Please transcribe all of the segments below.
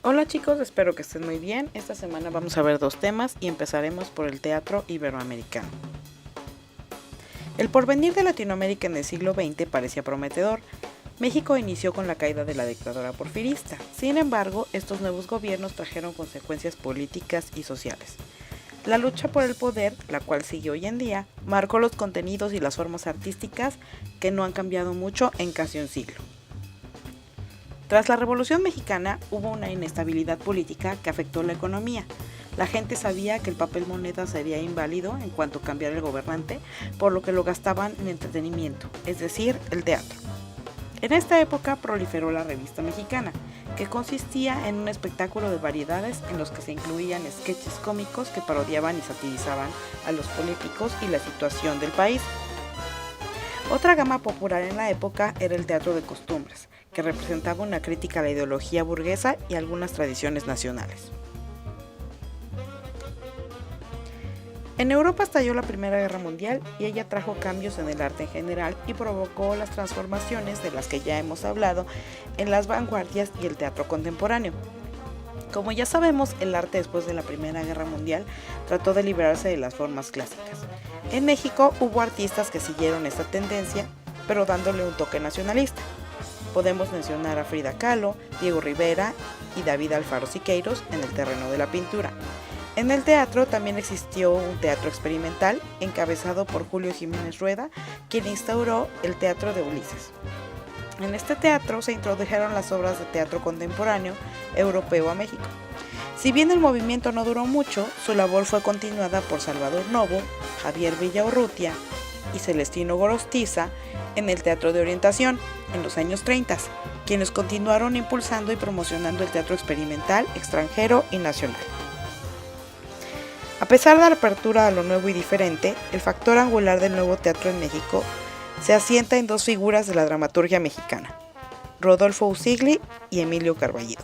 Hola chicos, espero que estén muy bien. Esta semana vamos a ver dos temas y empezaremos por el teatro iberoamericano. El porvenir de Latinoamérica en el siglo XX parecía prometedor. México inició con la caída de la dictadura porfirista. Sin embargo, estos nuevos gobiernos trajeron consecuencias políticas y sociales. La lucha por el poder, la cual sigue hoy en día, marcó los contenidos y las formas artísticas que no han cambiado mucho en casi un siglo. Tras la Revolución Mexicana hubo una inestabilidad política que afectó la economía. La gente sabía que el papel moneda sería inválido en cuanto cambiara el gobernante, por lo que lo gastaban en entretenimiento, es decir, el teatro. En esta época proliferó la Revista Mexicana, que consistía en un espectáculo de variedades en los que se incluían sketches cómicos que parodiaban y satirizaban a los políticos y la situación del país. Otra gama popular en la época era el teatro de costumbres, que representaba una crítica a la ideología burguesa y algunas tradiciones nacionales. En Europa estalló la Primera Guerra Mundial y ella trajo cambios en el arte en general y provocó las transformaciones de las que ya hemos hablado en las vanguardias y el teatro contemporáneo. Como ya sabemos, el arte después de la Primera Guerra Mundial trató de liberarse de las formas clásicas. En México hubo artistas que siguieron esta tendencia, pero dándole un toque nacionalista. Podemos mencionar a Frida Kahlo, Diego Rivera y David Alfaro Siqueiros en el terreno de la pintura. En el teatro también existió un teatro experimental encabezado por Julio Jiménez Rueda, quien instauró el Teatro de Ulises. En este teatro se introdujeron las obras de teatro contemporáneo europeo a México. Si bien el movimiento no duró mucho, su labor fue continuada por Salvador Novo, Javier Villaurrutia y Celestino Gorostiza en el Teatro de Orientación en los años 30, quienes continuaron impulsando y promocionando el teatro experimental, extranjero y nacional. A pesar de la apertura a lo nuevo y diferente, el factor angular del nuevo teatro en México se asienta en dos figuras de la dramaturgia mexicana, Rodolfo Usigli y Emilio Carballido.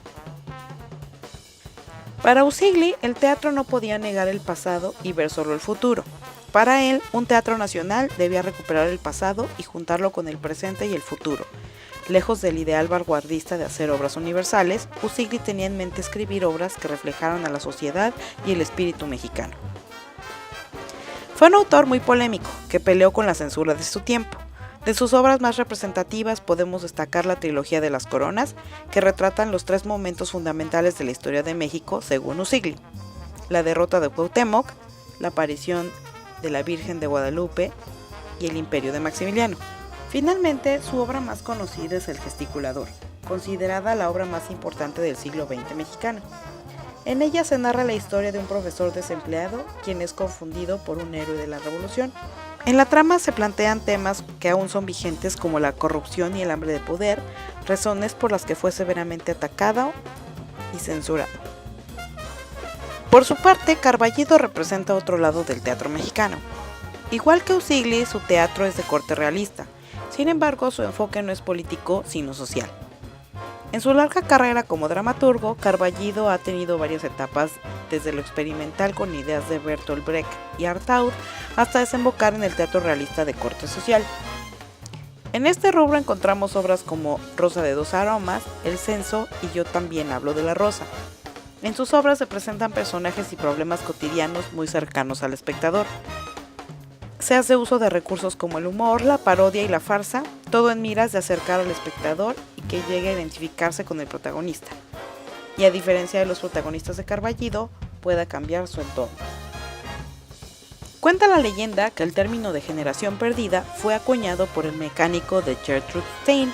Para Usigli, el teatro no podía negar el pasado y ver solo el futuro. Para él, un teatro nacional debía recuperar el pasado y juntarlo con el presente y el futuro. Lejos del ideal vanguardista de hacer obras universales, Usigli tenía en mente escribir obras que reflejaran a la sociedad y el espíritu mexicano. Fue un autor muy polémico, que peleó con la censura de su tiempo. De sus obras más representativas podemos destacar la trilogía de las coronas, que retratan los tres momentos fundamentales de la historia de México según Usigli: la derrota de Cuauhtémoc, la aparición de la Virgen de Guadalupe y el imperio de Maximiliano. Finalmente, su obra más conocida es El Gesticulador, considerada la obra más importante del siglo XX mexicano. En ella se narra la historia de un profesor desempleado, quien es confundido por un héroe de la revolución. En la trama se plantean temas que aún son vigentes como la corrupción y el hambre de poder, razones por las que fue severamente atacado y censurado. Por su parte, Carballido representa otro lado del teatro mexicano. Igual que Usigli, su teatro es de corte realista. Sin embargo, su enfoque no es político, sino social. En su larga carrera como dramaturgo, Carballido ha tenido varias etapas, desde lo experimental con ideas de Bertolt Brecht y Artaud, hasta desembocar en el teatro realista de corte social. En este rubro encontramos obras como Rosa de dos aromas, El censo y Yo también hablo de la rosa. En sus obras se presentan personajes y problemas cotidianos muy cercanos al espectador. Se hace uso de recursos como el humor, la parodia y la farsa, todo en miras de acercar al espectador y que llegue a identificarse con el protagonista. Y a diferencia de los protagonistas de Carballido, pueda cambiar su entorno. Cuenta la leyenda que el término de generación perdida fue acuñado por el mecánico de Gertrude Stein,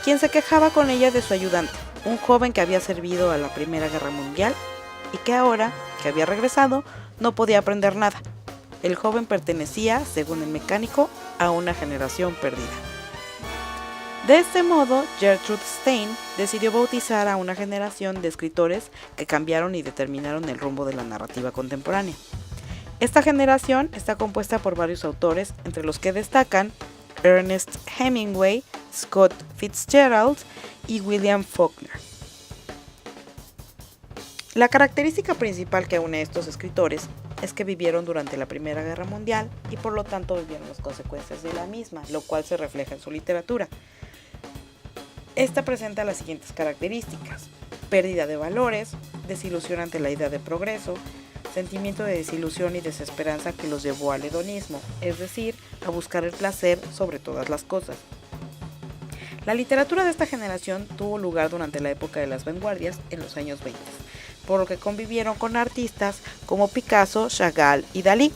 quien se quejaba con ella de su ayudante, un joven que había servido a la Primera Guerra Mundial y que ahora, que había regresado, no podía aprender nada. El joven pertenecía, según el mecánico, a una generación perdida. De este modo, Gertrude Stein decidió bautizar a una generación de escritores que cambiaron y determinaron el rumbo de la narrativa contemporánea. Esta generación está compuesta por varios autores, entre los que destacan Ernest Hemingway, Scott Fitzgerald y William Faulkner. La característica principal que une a estos escritores es que vivieron durante la Primera Guerra Mundial y por lo tanto vivieron las consecuencias de la misma, lo cual se refleja en su literatura. Esta presenta las siguientes características: pérdida de valores, desilusión ante la idea de progreso, sentimiento de desilusión y desesperanza que los llevó al hedonismo, es decir, a buscar el placer sobre todas las cosas. La literatura de esta generación tuvo lugar durante la época de las vanguardias en los años 20, por lo que convivieron con artistas como Picasso, Chagall y Dalí,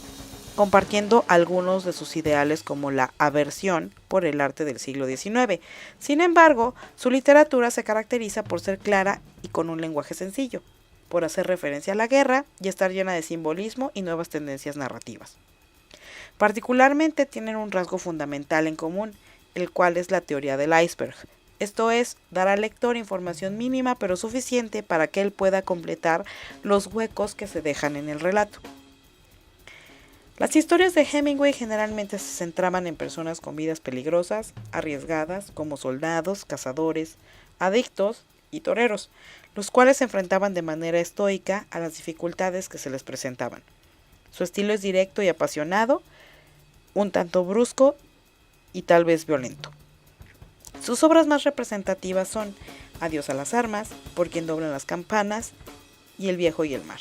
compartiendo algunos de sus ideales como la aversión por el arte del siglo XIX. Sin embargo, su literatura se caracteriza por ser clara y con un lenguaje sencillo, por hacer referencia a la guerra y estar llena de simbolismo y nuevas tendencias narrativas. Particularmente tienen un rasgo fundamental en común, el cual es la teoría del iceberg. Esto es, dar al lector información mínima pero suficiente para que él pueda completar los huecos que se dejan en el relato. Las historias de Hemingway generalmente se centraban en personas con vidas peligrosas, arriesgadas, como soldados, cazadores, adictos y toreros, los cuales se enfrentaban de manera estoica a las dificultades que se les presentaban. Su estilo es directo y apasionado, un tanto brusco y tal vez violento. Sus obras más representativas son Adiós a las armas, Por quien doblan las campanas y El viejo y el mar.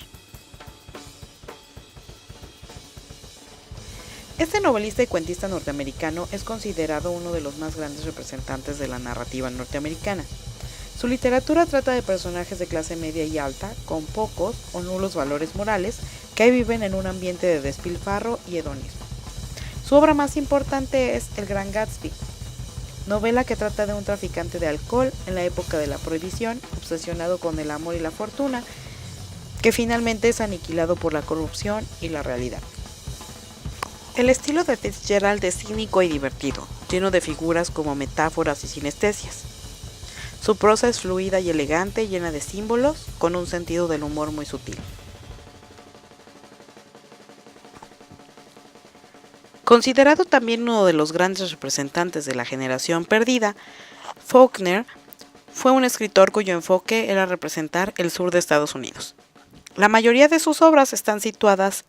Este novelista y cuentista norteamericano es considerado uno de los más grandes representantes de la narrativa norteamericana. Su literatura trata de personajes de clase media y alta, con pocos o nulos valores morales, que viven en un ambiente de despilfarro y hedonismo. Su obra más importante es El Gran Gatsby, novela que trata de un traficante de alcohol en la época de la prohibición, obsesionado con el amor y la fortuna, que finalmente es aniquilado por la corrupción y la realidad. El estilo de Fitzgerald es cínico y divertido, lleno de figuras como metáforas y sinestesias. Su prosa es fluida y elegante, llena de símbolos, con un sentido del humor muy sutil. Considerado también uno de los grandes representantes de la generación perdida, Faulkner fue un escritor cuyo enfoque era representar el sur de Estados Unidos. La mayoría de sus obras están situadas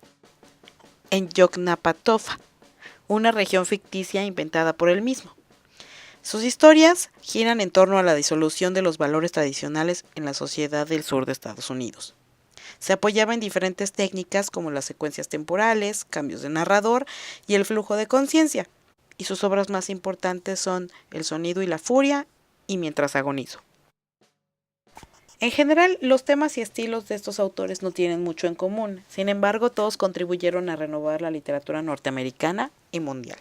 en Yoknapatawpha, una región ficticia inventada por él mismo. Sus historias giran en torno a la disolución de los valores tradicionales en la sociedad del sur de Estados Unidos. Se apoyaba en diferentes técnicas como las secuencias temporales, cambios de narrador y el flujo de conciencia, y sus obras más importantes son El sonido y la furia y Mientras agonizo. En general, los temas y estilos de estos autores no tienen mucho en común, sin embargo, todos contribuyeron a renovar la literatura norteamericana y mundial.